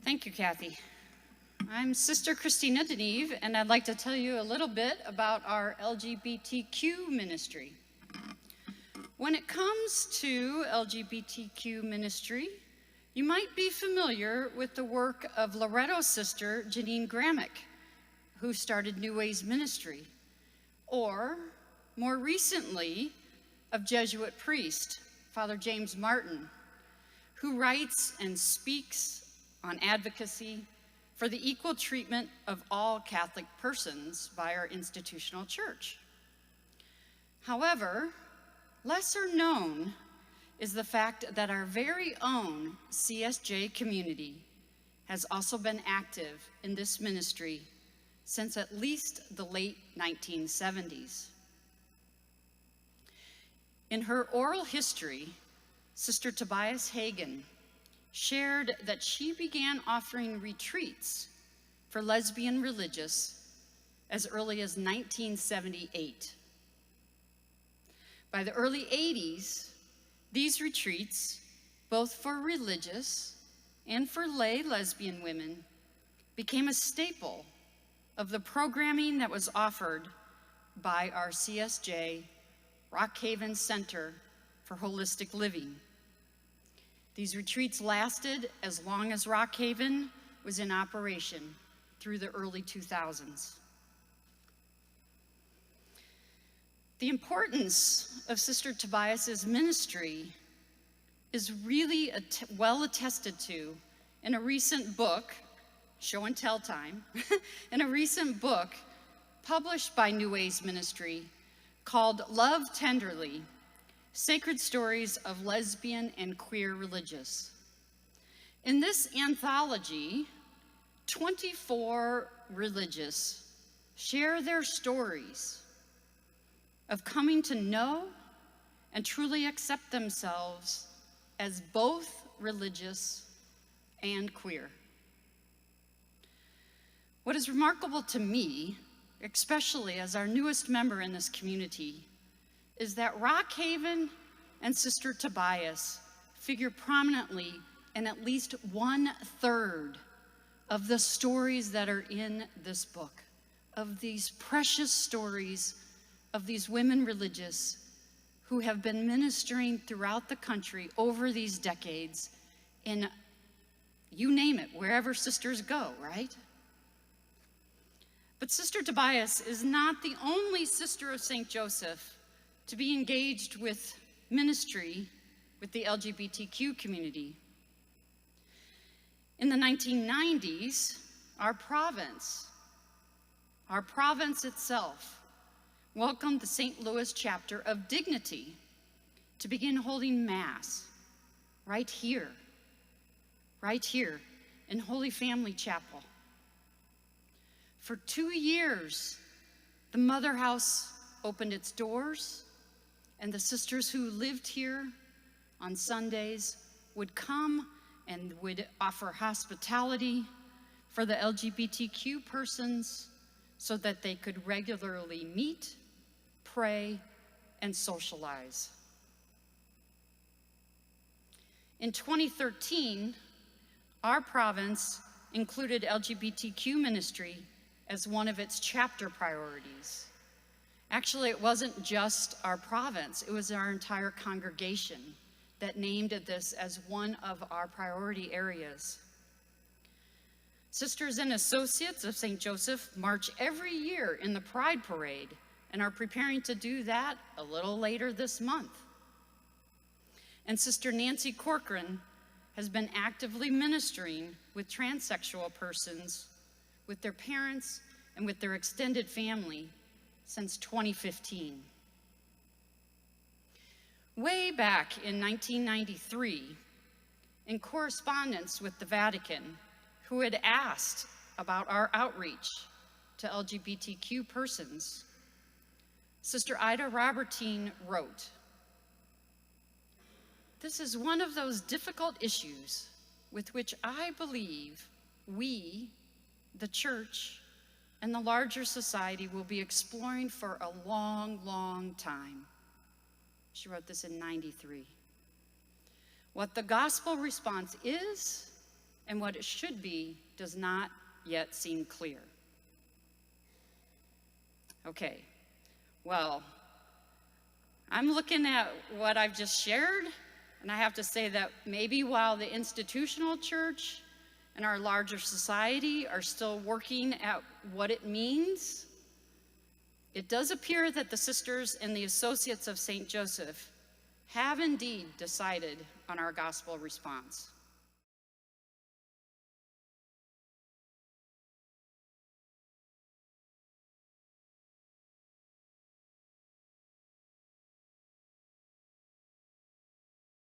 Thank you, Kathy. I'm Sister Kristina DeNeve, and I'd like to tell you a little bit about our LGBTQ ministry. When it comes to LGBTQ ministry, you might be familiar with the work of Loretto's sister, Janine Gramick, who started New Ways Ministry, or more recently, of Jesuit priest, Father James Martin, who writes and speaks on advocacy for the equal treatment of all Catholic persons by our institutional church. However, lesser known is the fact that our very own CSJ community has also been active in this ministry since at least the late 1970s. In her oral history, Sister Tobias Hagen shared that she began offering retreats for lesbian religious as early as 1978. By the early 80s, these retreats, both for religious and for lay lesbian women, became a staple of the programming that was offered by our CSJ Rockhaven Center for Holistic Living. These retreats lasted as long as Rockhaven was in operation through the early 2000s. The importance of Sister Tobias's ministry is really well attested to in a recent book, Show and Tell Time, in a recent book published by New Ways Ministry called Love Tenderly, Sacred Stories of Lesbian and Queer Religious. In this anthology, 24 religious share their stories of coming to know and truly accept themselves as both religious and queer. What is remarkable to me, especially as our newest member in this community, is that Rockhaven and Sister Tobias figure prominently in at least 1/3 of the stories that are in this book, of these precious stories of these women religious who have been ministering throughout the country over these decades in, you name it, wherever sisters go, right? But Sister Tobias is not the only sister of St. Joseph to be engaged with ministry with the LGBTQ community. In the 1990s, our province itself welcomed the St. Louis chapter of Dignity to begin holding Mass right here in Holy Family Chapel. For 2 years, the Mother House opened its doors, and the sisters who lived here on Sundays would come and would offer hospitality for the LGBTQ persons so that they could regularly meet, pray, and socialize. In 2013, our province included LGBTQ ministry as one of its chapter priorities. Actually, it wasn't just our province, it was our entire congregation that named this as one of our priority areas. Sisters and Associates of St. Joseph march every year in the Pride Parade and are preparing to do that a little later this month. And Sister Nancy Corcoran has been actively ministering with transsexual persons, with their parents, and with their extended family since 2015. Way back in 1993, in correspondence with the Vatican, who had asked about our outreach to LGBTQ persons, Sister Ida Robertine wrote, "This is one of those difficult issues with which I believe we, the Church, and the larger society will be exploring for a long, long time." She wrote this in '93. What the gospel response is and what it should be does not yet seem clear. Okay, well, I'm looking at what I've just shared, and I have to say that maybe while the institutional church and our larger society are still working at what it means, it does appear that the Sisters and the Associates of St. Joseph have indeed decided on our gospel response.